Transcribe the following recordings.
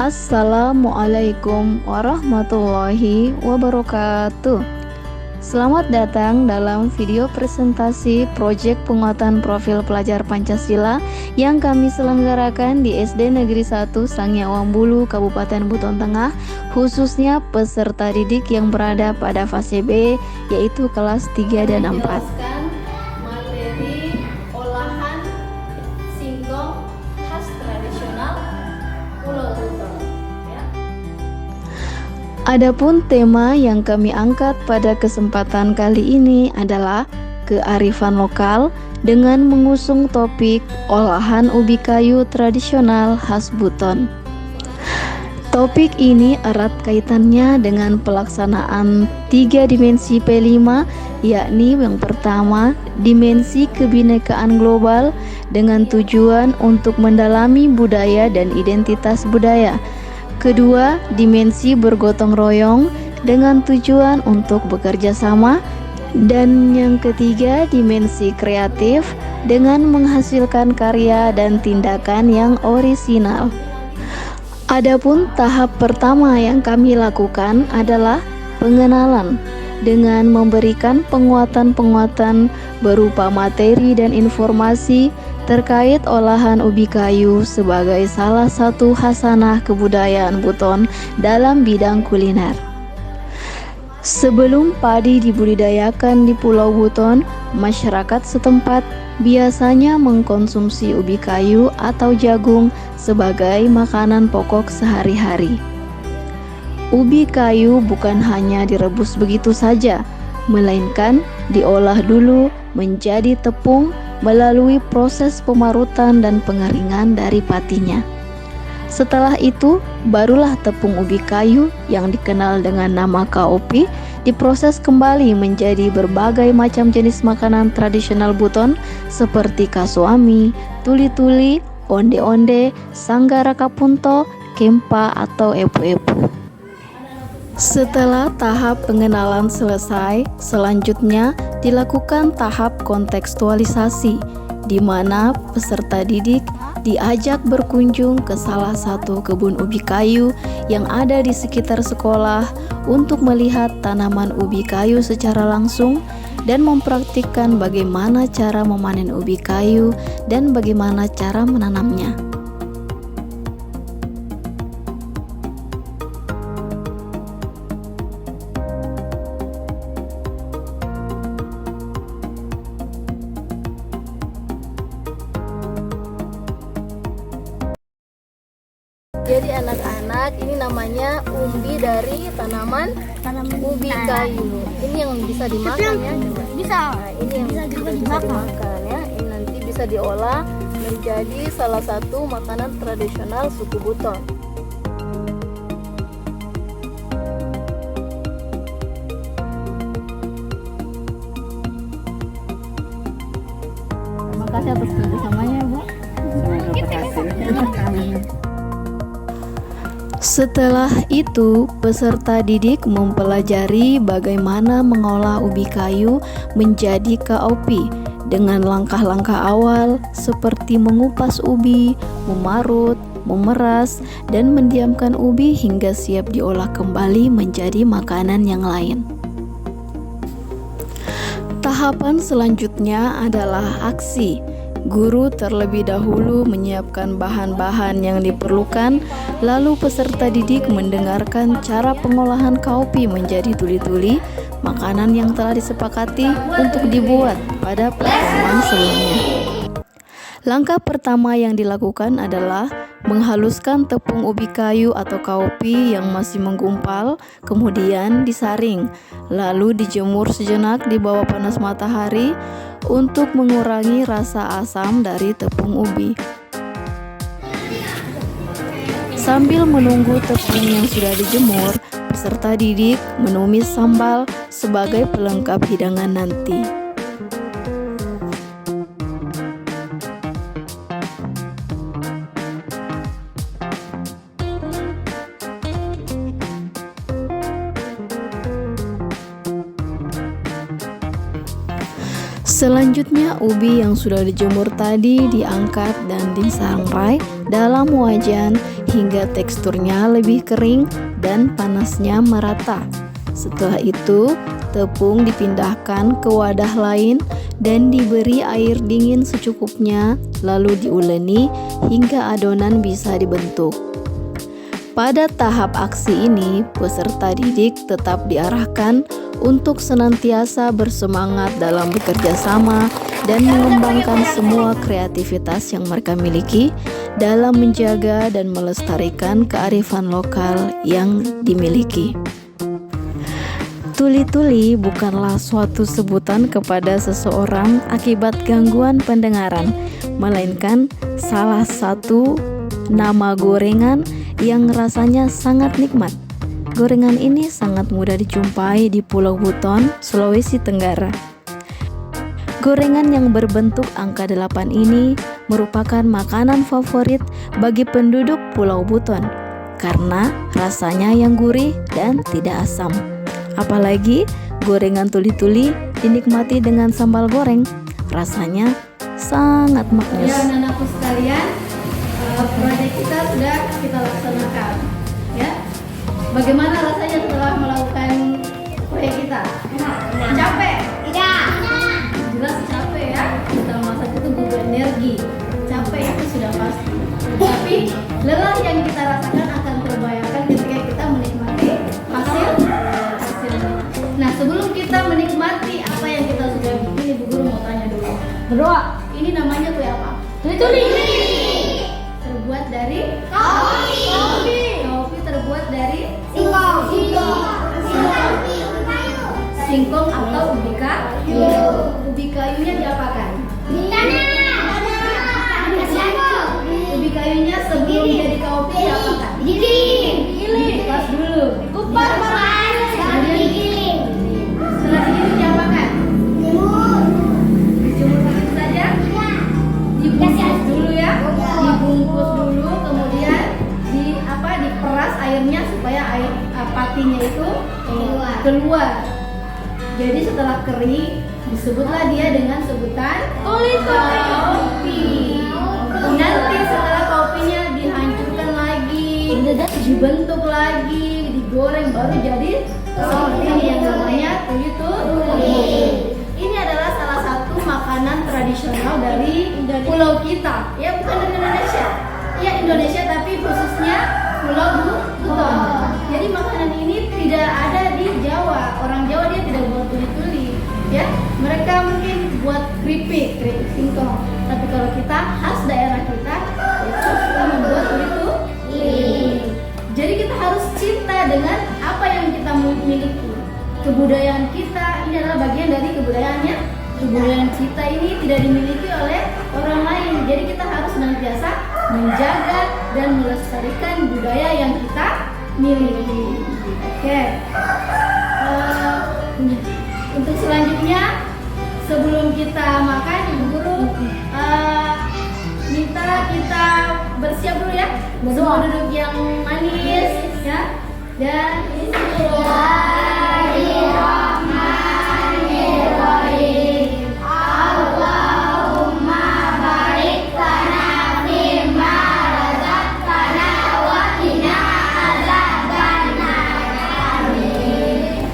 Assalamualaikum warahmatullahi wabarakatuh. Selamat datang dalam video presentasi proyek penguatan profil pelajar Pancasila yang kami selenggarakan di SD Negeri 1 Sangya Wambulu, Kabupaten Buton Tengah, khususnya peserta didik yang berada pada fase B, yaitu kelas 3 dan 4. Materi olahan singkong khas tradisional Pulau Buton. Adapun tema yang kami angkat pada kesempatan kali ini adalah kearifan lokal dengan mengusung topik olahan ubi kayu tradisional khas Buton. Topik ini erat kaitannya dengan pelaksanaan 3 dimensi P5, yakni yang pertama, dimensi kebinekaan global dengan tujuan untuk mendalami budaya dan identitas budaya. Kedua, dimensi bergotong royong dengan tujuan untuk bekerja sama. Dan yang ketiga, dimensi kreatif dengan menghasilkan karya dan tindakan yang orisinal. Adapun tahap pertama yang kami lakukan adalah pengenalan dengan memberikan penguatan-penguatan berupa materi dan informasi terkait olahan ubi kayu sebagai salah satu khasanah kebudayaan Buton dalam bidang kuliner. Sebelum padi dibudidayakan di Pulau Buton, masyarakat setempat biasanya mengkonsumsi ubi kayu atau jagung sebagai makanan pokok sehari-hari. Ubi kayu bukan hanya direbus begitu saja, melainkan diolah dulu menjadi tepung melalui proses pemarutan dan pengeringan dari patinya. Setelah itu, barulah tepung ubi kayu yang dikenal dengan nama KOP diproses kembali menjadi berbagai macam jenis makanan tradisional Buton seperti kasuami, tuli-tuli, onde-onde, sanggara kapunto, kempa atau epu-epu. Setelah tahap pengenalan selesai, selanjutnya dilakukan tahap kontekstualisasi, di mana peserta didik diajak berkunjung ke salah satu kebun ubi kayu yang ada di sekitar sekolah untuk melihat tanaman ubi kayu secara langsung dan mempraktikkan bagaimana cara memanen ubi kayu dan bagaimana cara menanamnya. Jadi anak-anak, ini namanya umbi dari tanaman ubi kayu. Ini yang bisa dimakan ya? Bisa. Nah, ini yang Bisa juga bisa dimakan ya. Ini nanti bisa diolah menjadi salah satu makanan tradisional suku Buton. Terima kasih atas kerjasamanya, Bu. Setelah itu, peserta didik mempelajari bagaimana mengolah ubi kayu menjadi KOP dengan langkah-langkah awal seperti mengupas ubi, memarut, memeras, dan mendiamkan ubi hingga siap diolah kembali menjadi makanan yang lain. Tahapan selanjutnya adalah aksi. Guru terlebih dahulu menyiapkan bahan-bahan yang diperlukan, lalu peserta didik mendengarkan cara pengolahan KOP menjadi tuli-tuli, makanan yang telah disepakati untuk dibuat pada pertemuan sebelumnya. Langkah pertama yang dilakukan adalah menghaluskan tepung ubi kayu atau KOP yang masih menggumpal, kemudian disaring, lalu dijemur sejenak di bawah panas matahari untuk mengurangi rasa asam dari tepung ubi. Sambil menunggu tepung yang sudah dijemur, peserta didik menumis sambal sebagai pelengkap hidangan nanti. Selanjutnya, ubi yang sudah dijemur tadi diangkat dan disangrai dalam wajan hingga teksturnya lebih kering dan panasnya merata. Setelah itu, tepung dipindahkan ke wadah lain dan diberi air dingin secukupnya, lalu diuleni hingga adonan bisa dibentuk. Pada tahap aksi ini, peserta didik tetap diarahkan untuk senantiasa bersemangat dalam bekerja sama dan mengembangkan semua kreativitas yang mereka miliki dalam menjaga dan melestarikan kearifan lokal yang dimiliki. Tuli-tuli bukanlah suatu sebutan kepada seseorang akibat gangguan pendengaran, melainkan salah satu nama gorengan yang rasanya sangat nikmat. Gorengan ini sangat mudah dijumpai di Pulau Buton, Sulawesi Tenggara. Gorengan yang berbentuk angka 8 ini merupakan makanan favorit bagi penduduk Pulau Buton karena rasanya yang gurih dan tidak asam. Apalagi gorengan tuli-tuli dinikmati dengan sambal goreng, rasanya sangat maknyus. Ya, anak-anakku sekalian, proyek kita sudah kita laksanakan. Ya, bagaimana rasanya setelah melakukan proyek kita? Capek? Tidak. Jelas capek ya. Kita masak itu butuh energi. Capek itu sudah pasti. Tapi lelah yang kita rasakan akan terbayarkan ketika kita menikmati hasil. Nah, sebelum kita menikmati apa yang kita sudah bikin, Ibu Guru mau tanya dulu. Berdoa. Ini namanya kue apa? Tuli-tuli. Terbuat dari kopi. Kopi terbuat dari singkong atau ubi kayu. Ubi kayunya diapakan? Ubi kayunya sebelum jadi kopi diapakan? Giling. Kupas dulu. Kupas. Setelah digiling diapakan? Dijemur begitu saja? Dibungkus dulu ya. Dibungkus dulu, kemudian diperas airnya supaya air patinya itu keluar. Jadi setelah kering disebutlah dia dengan sebutan kopi. Nanti setelah kopinya dihancurkan lagi, dibentuk lagi, digoreng, baru jadi seperti ini yang namanya tuli-tuli. Ini adalah salah satu makanan tradisional dari pulau kita, ya, bukan dari Indonesia. Ya, Indonesia tapi khususnya Pulau Buton. Jadi makanan ini tidak ada di Jawa. Orang Jawa dia tidak buat tuli-tuli, ya. Mereka mungkin buat keripik singkong. Tapi kalau kita khas daerah kita itu kita membuat tuli-tuli. Jadi kita harus cinta dengan apa yang kita miliki. Kebudayaan kita ini adalah bagian dari kebudayaannya. Kebudayaan kita ini tidak dimiliki oleh orang lain. Jadi kita harus senantiasa menjaga dan melestarikan budaya yang kita miliki. Oke. Untuk selanjutnya, sebelum kita makan, Ibu Guru minta kita bersiap dulu ya. Semua duduk yang manis ya. Dan Bismillahirrahmanirrahim. Allahumma barik lana fima razaqtana wa qina azabannar. Amin.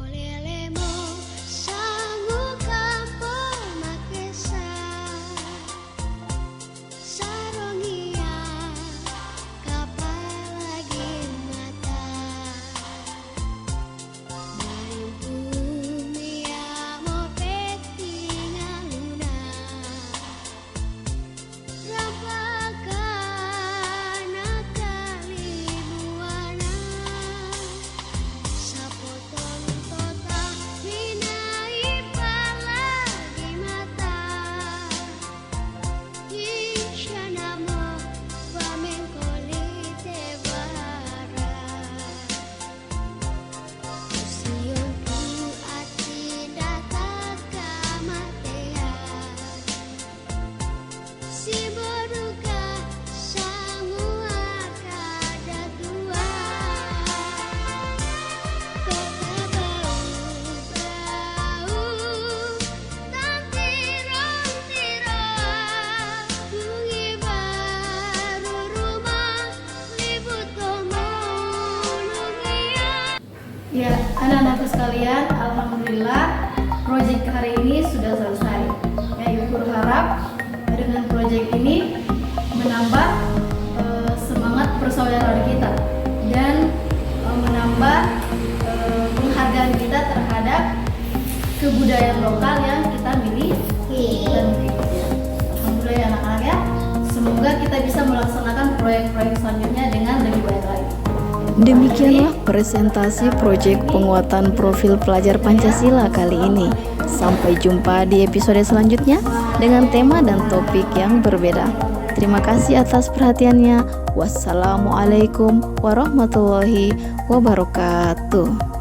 Olelemo sangu kampung makesa sarongia sekalian, alhamdulillah proyek hari ini sudah selesai. Ya, Ibu berharap dengan proyek ini menambah semangat persaudaraan kita dan menambah penghargaan kita terhadap kebudayaan lokal yang kita miliki. Alhamdulillah ya anak-anak ya. Semoga kita bisa melaksanakan proyek-proyek selanjutnya dengan lebih baik lagi. Demikianlah presentasi proyek penguatan profil pelajar Pancasila kali ini. Sampai jumpa di episode selanjutnya dengan tema dan topik yang berbeda. Terima kasih atas perhatiannya. Wassalamualaikum warahmatullahi wabarakatuh.